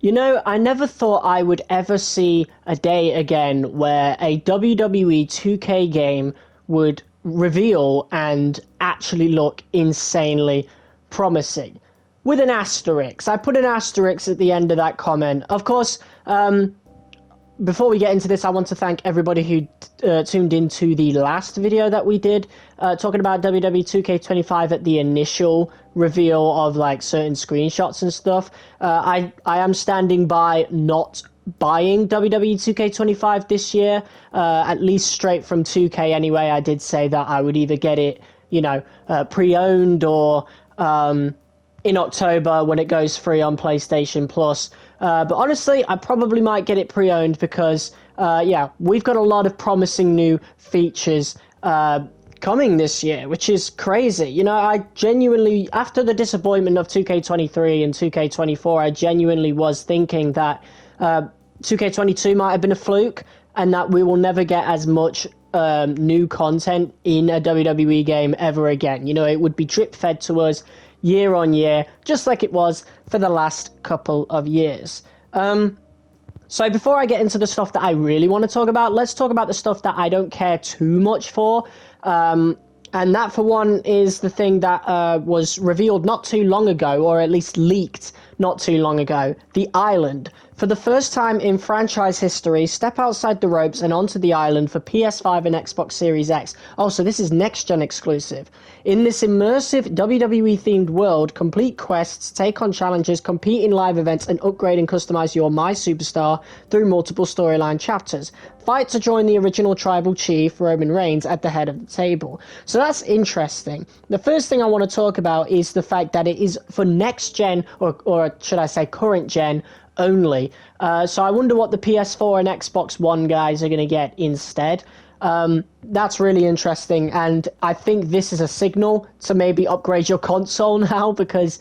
You know, I never thought I would ever see a day again where a WWE 2K game would reveal and actually look insanely promising. With an asterisk. I put an asterisk at the end of that comment. Of course, before we get into this, I want to thank everybody who tuned into the last video that we did, talking about WWE 2K25 at the initial reveal of like certain screenshots and stuff. I am standing by not buying WWE 2K25 this year, at least straight from 2K anyway. I did say that I would either get it, pre-owned or in October when it goes free on PlayStation Plus. But honestly, I probably might get it pre-owned because, we've got a lot of promising new features coming this year, which is crazy. You know, I genuinely, after the disappointment of 2K23 and 2K24, I genuinely was thinking that 2K22 might have been a fluke and that we will never get as much new content in a WWE game ever again. You know, it would be drip-fed to us year on year, just like it was for the last couple of years. So before I get into the stuff that I really want to talk about, let's talk about the stuff that I don't care too much for. And that, for one, is the thing that was revealed not too long ago, or at least leaked not too long ago, the island. For the first time in franchise history, step outside the ropes and onto the island for PS5 and Xbox Series X. Oh, so this is next-gen exclusive. In this immersive WWE-themed world, complete quests, take on challenges, compete in live events, and upgrade and customize your My Superstar through multiple storyline chapters. Fight to join the original tribal chief, Roman Reigns, at the head of the table. So that's interesting. The first thing I want to talk about is the fact that it is for next-gen, or should I say current-gen, only. So I wonder what the PS4 and Xbox One guys are going to get instead. That's really interesting, and I think this is a signal to maybe upgrade your console now, because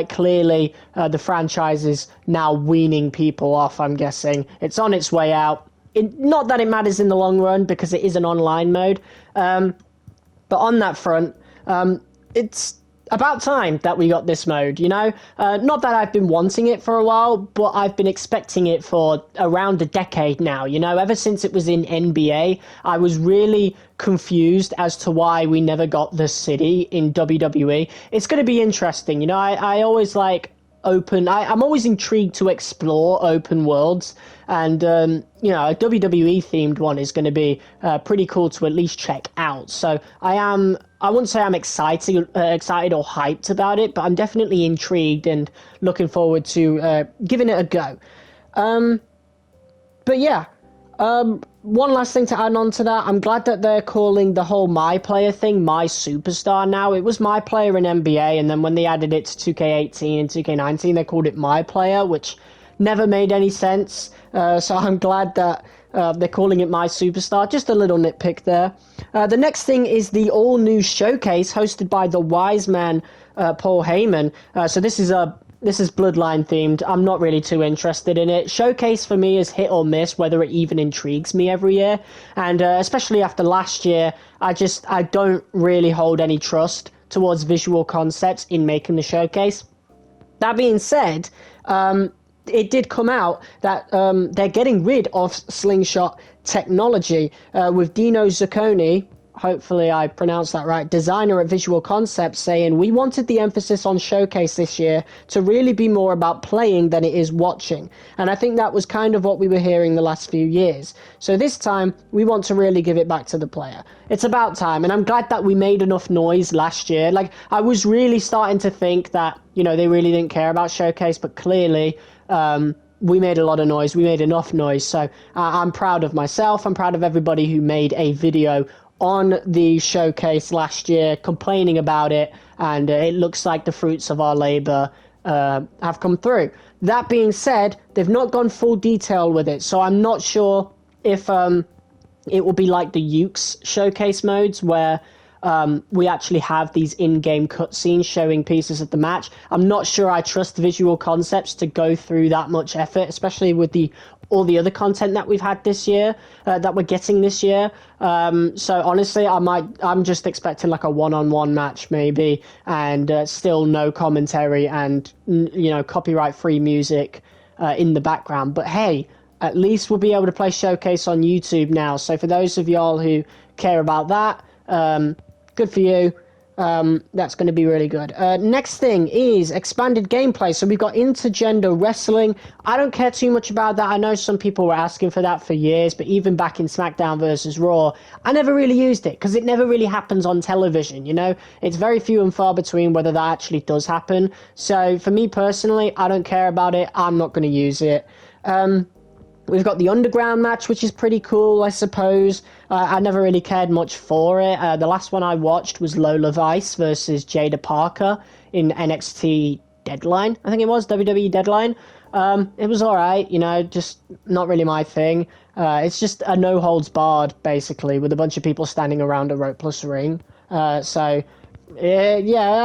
clearly the franchise is now weaning people off, I'm guessing. It's on its way out. Not that it matters in the long run, because it is an online mode. But on that front, it's about time that we got this mode, you know? Not that I've been wanting it for a while, but I've been expecting it for around a decade now, you know? Ever since it was in NBA, I was really confused as to why we never got the city in WWE. It's going to be interesting, you know? I always like I'm always intrigued to explore open worlds, and a WWE themed one is going to be pretty cool to at least check out. So I wouldn't say I'm excited or hyped about it, but I'm definitely intrigued and looking forward to giving it a go. But yeah, one last thing to add on to that. I'm glad that they're calling the whole My Player thing My Superstar now. It was My Player in NBA, and then when they added it to 2K18 and 2K19, they called it My Player, which never made any sense. So I'm glad that they're calling it My Superstar. Just a little nitpick there. The next thing is the all-new showcase hosted by the wise man, Paul Heyman. So this is Bloodline themed. I'm not really too interested in it. Showcase for me is hit or miss, whether it even intrigues me every year. And especially after last year, I don't really hold any trust towards visual concepts in making the showcase. That being said, it did come out that they're getting rid of slingshot technology with Dino Zucconi, hopefully I pronounced that right, designer at Visual Concepts, saying, "We wanted the emphasis on Showcase this year to really be more about playing than it is watching." And I think that was kind of what we were hearing the last few years. So this time, we want to really give it back to the player. It's about time, and I'm glad that we made enough noise last year. Like, I was really starting to think that, they really didn't care about Showcase, but clearly, we made a lot of noise. We made enough noise. So I'm proud of myself. I'm proud of everybody who made a video on the showcase last year complaining about it, and it looks like the fruits of our labor have come through. That being said, they've not gone full detail with it, so I'm not sure if it will be like the Ukes showcase modes where we actually have these in-game cutscenes showing pieces of the match. I'm not sure I trust Visual Concepts to go through that much effort, especially with all the other content that we've had this year, that we're getting this year. So honestly, I'm just expecting like a one-on-one match maybe, and still no commentary and copyright-free music in the background. But hey, at least we'll be able to play Showcase on YouTube now. So for those of y'all who care about that, good for you. That's going to be really good. Next thing is expanded gameplay. So we've got intergender wrestling. I don't care too much about that. I know some people were asking for that for years, but even back in SmackDown versus Raw, I never really used it because it never really happens on television, you know? It's very few and far between whether that actually does happen. So for me personally, I don't care about it. I'm not going to use it. We've got the Underground match, which is pretty cool, I suppose. I never really cared much for it. The last one I watched was Lola Vice versus Jada Parker in NXT Deadline. I think it was, WWE Deadline. It was alright, you know, just not really my thing. It's just a no-holds-barred, basically, with a bunch of people standing around a rope plus ring. Yeah,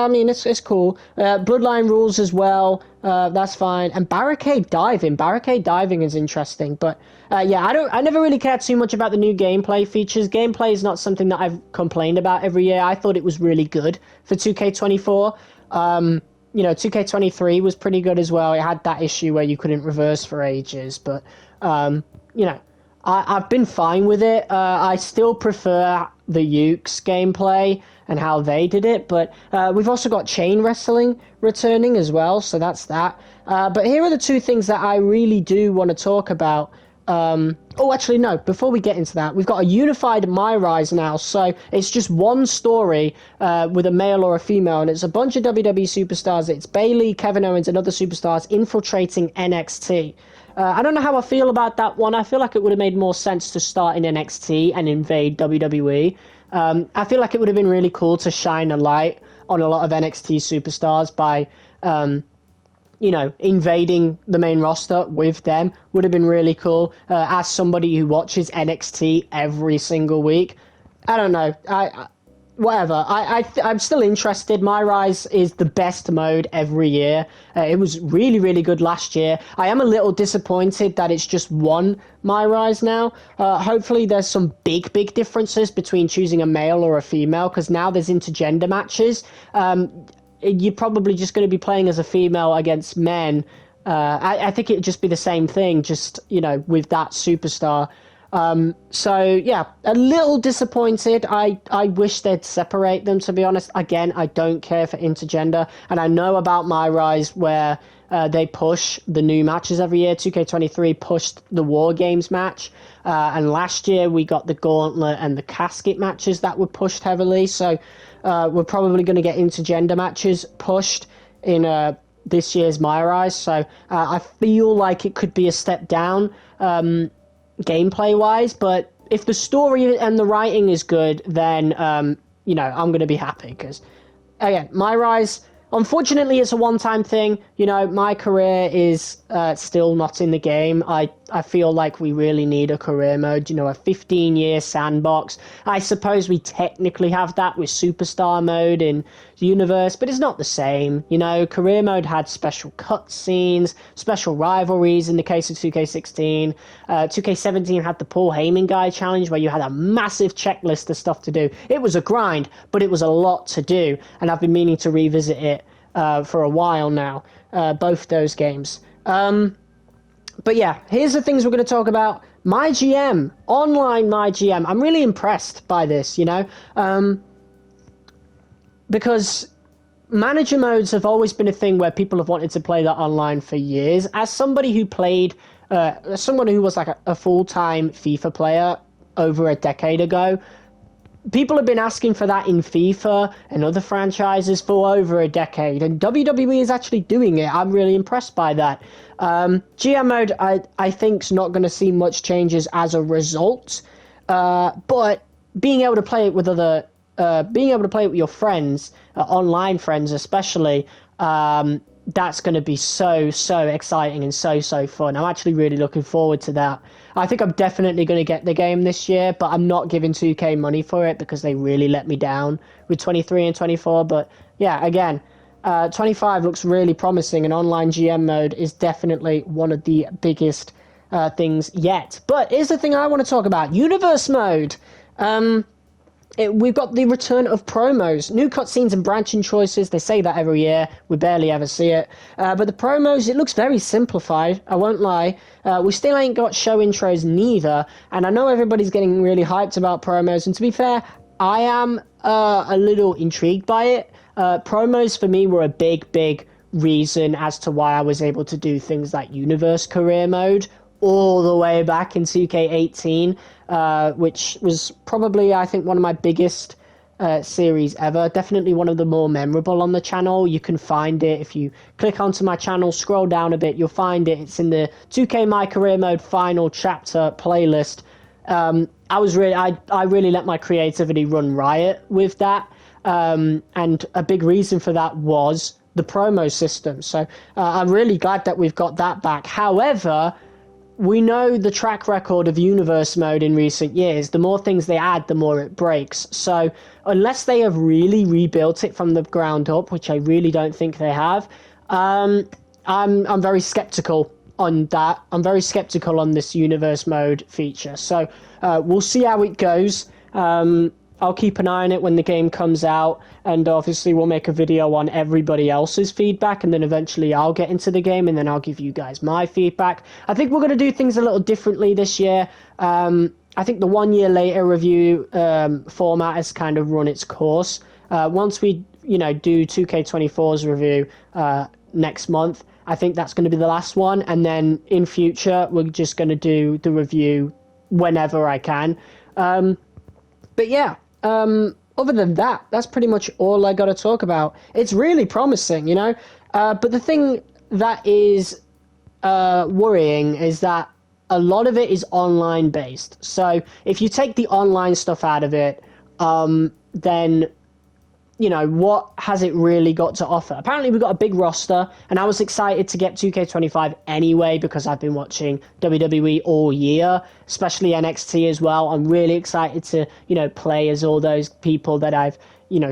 I mean, it's cool. Bloodline rules as well. That's fine. And barricade diving. Barricade diving is interesting. But yeah, I never really cared too much about the new gameplay features. Gameplay is not something that I've complained about every year. I thought it was really good for 2K24. You know, 2K23 was pretty good as well. It had that issue where you couldn't reverse for ages. But, you know, I've been fine with it. I still prefer the Ukes gameplay and how they did it, but we've also got chain wrestling returning as well, so that's that. But here are the two things that I really do want to talk about. Oh, actually, no, before we get into that, we've got a unified My Rise now, so it's just one story with a male or a female, and it's a bunch of WWE superstars. It's Bayley, Kevin Owens, and other superstars infiltrating NXT. I don't know how I feel about that one. I feel like it would have made more sense to start in NXT and invade WWE. I feel like it would have been really cool to shine a light on a lot of NXT superstars by, you know, invading the main roster with them. Would have been really cool. As somebody who watches NXT every single week, I don't know. Whatever. I'm still interested. My Rise is the best mode every year. It was really, really good last year. I am a little disappointed that it's just one My Rise now. Hopefully there's some big differences between choosing a male or a female, because now there's intergender matches. You're probably just going to be playing as a female against men. I think it would just be the same thing, just, you know, with that superstar. So yeah, a little disappointed. I wish they'd separate them, to be honest. Again, I don't care for intergender, and I know about My Rise where they push the new matches every year. 2K23 pushed the War Games match, and last year we got the Gauntlet and the Casket matches that were pushed heavily, so we're probably going to get intergender matches pushed in this year's My Rise, so I feel like it could be a step down gameplay wise, but if the story and the writing is good, then you know, I'm going to be happy, because again, My Rise, unfortunately, it's a one-time thing. You know, my career is still not in the game. I feel like we really need a career mode, you know, a 15-year sandbox. I suppose we technically have that with Superstar mode in the universe, but it's not the same. You know, career mode had special cutscenes, special rivalries in the case of 2K16. 2K17 had the Paul Heyman Guy challenge where you had a massive checklist of stuff to do. It was a grind, but it was a lot to do, and I've been meaning to revisit it for a while now, both those games. But yeah, here's the things we're going to talk about. My GM, online My GM. I'm really impressed by this, you know, because manager modes have always been a thing where people have wanted to play that online for years. As somebody who played, someone who was like a full-time FIFA player over a decade ago, people have been asking for that in FIFA and other franchises for over a decade, and WWE is actually doing it. I'm really impressed by that. GM mode, I think, is not going to see much changes as a result, but being able to play it with your friends, online friends especially, that's going to be so exciting and so fun. I'm actually really looking forward to that. I think I'm definitely going to get the game this year, but I'm not giving 2K money for it because they really let me down with 23 and 24. But yeah, again, 25 looks really promising, and online GM mode is definitely one of the biggest things yet. But here's the thing I want to talk about. Universe mode. we've got the return of promos, new cutscenes and branching choices. They say that every year. We barely ever see it. But the promos, it looks very simplified. I won't lie. We still ain't got show intros neither. And I know everybody's getting really hyped about promos. And to be fair, I am a little intrigued by it. Promos for me were a big reason as to why I was able to do things like Universe Career Mode all the way back in 2K18, which was probably, I think, one of my biggest series ever. Definitely one of the more memorable on the channel. You can find it if you click onto my channel, scroll down a bit, you'll find it. It's in the 2K My Career Mode Final Chapter playlist. I really let my creativity run riot with that, and a big reason for that was the promo system. So I'm really glad that we've got that back. However, we know the track record of Universe Mode in recent years. The more things they add, the more it breaks. So unless they have really rebuilt it from the ground up, which I really don't think they have, I'm very skeptical on that. I'm very skeptical on this Universe Mode feature. So we'll see how it goes. I'll keep an eye on it when the game comes out, and obviously we'll make a video on everybody else's feedback, and then eventually I'll get into the game, and then I'll give you guys my feedback. I think we're going to do things a little differently this year. I think the 1 year later review format has kind of run its course. Once we, do 2K24's review next month, I think that's going to be the last one, and then in future we're just going to do the review whenever I can. But yeah, other than that, that's pretty much all I got to talk about. It's really promising, but the thing that is worrying is that a lot of it is online based. So if you take the online stuff out of it, then what has it really got to offer? Apparently, we've got a big roster, and I was excited to get 2K25 anyway because I've been watching WWE all year, especially NXT as well. I'm really excited to, play as all those people that I've,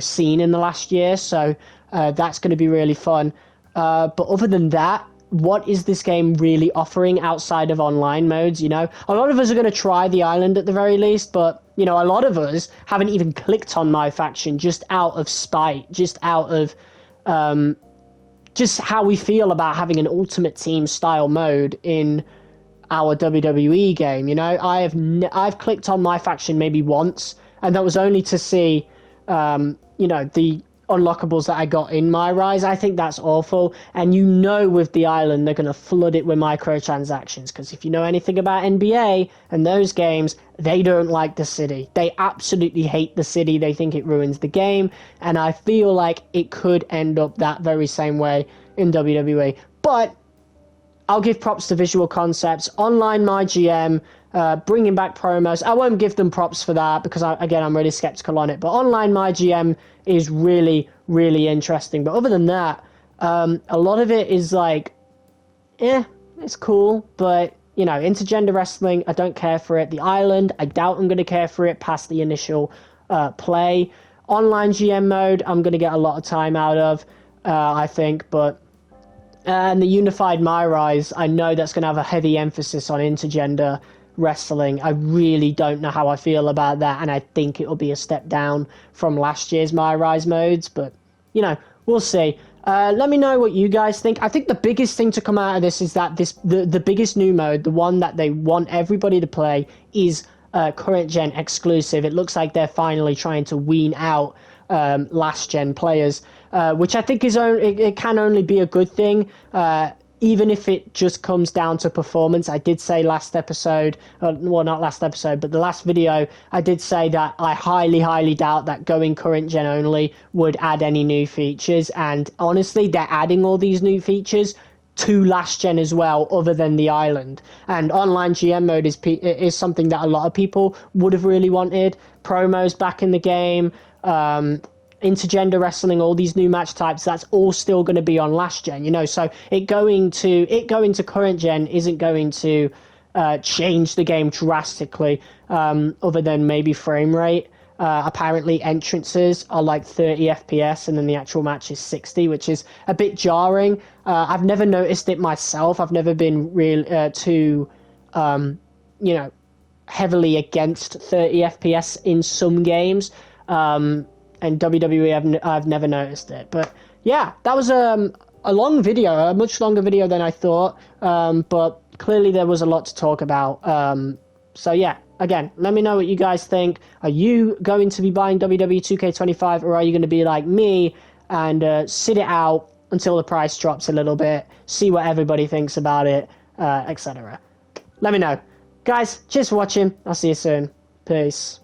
seen in the last year. So that's going to be really fun. But other than that, what is this game really offering outside of online modes? A lot of us are going to try the island at the very least, but a lot of us haven't even clicked on my faction just out of spite, just out of just how we feel about having an ultimate team style mode in our WWE game. I've clicked on my faction maybe once, and that was only to see the unlockables that I got in My Rise. I think that's awful. And with the island, they're going to flood it with microtransactions, because if you know anything about NBA and those games, they don't like the city. They absolutely hate the city. They think it ruins the game. And I feel like it could end up that very same way in WWE. But I'll give props to Visual Concepts, Online My GM, bringing back promos. I won't give them props for that because, I'm really skeptical on it. But Online My GM is really, really interesting. But other than that, a lot of it is like, it's cool. But, intergender wrestling, I don't care for it. The island, I doubt I'm going to care for it past the initial play. Online GM mode, I'm going to get a lot of time out of, I think. But and the Unified My Rise, I know that's going to have a heavy emphasis on intergender wrestling. I really don't know how I feel about that, and I think it'll be a step down from last year's My Rise modes, but, we'll see. Let me know what you guys think. I think the biggest thing to come out of this is that the biggest new mode, the one that they want everybody to play, is current gen exclusive. It looks like they're finally trying to wean out last gen players, which I think it can only be a good thing, even if it just comes down to performance. I did say last episode, well, not last episode, but the last video, I did say that I highly doubt that going current gen only would add any new features, and honestly, they're adding all these new features to last gen as well, other than the island. And online GM mode is something that a lot of people would have really wanted. Promos back in the game, intergender wrestling, all these new match types, that's all still going to be on last gen, so it going to current gen isn't going to change the game drastically, other than maybe frame rate. Apparently entrances are like 30 FPS and then the actual match is 60, which is a bit jarring. I've never noticed it myself. I've never been too heavily against 30 FPS in some games. And WWE, I've never noticed it. But yeah, that was a long video, a much longer video than I thought. But clearly there was a lot to talk about. So yeah, again, let me know what you guys think. Are you going to be buying WWE 2K25, or are you going to be like me and sit it out until the price drops a little bit, see what everybody thinks about it, etc. Let me know. Guys, cheers for watching. I'll see you soon. Peace.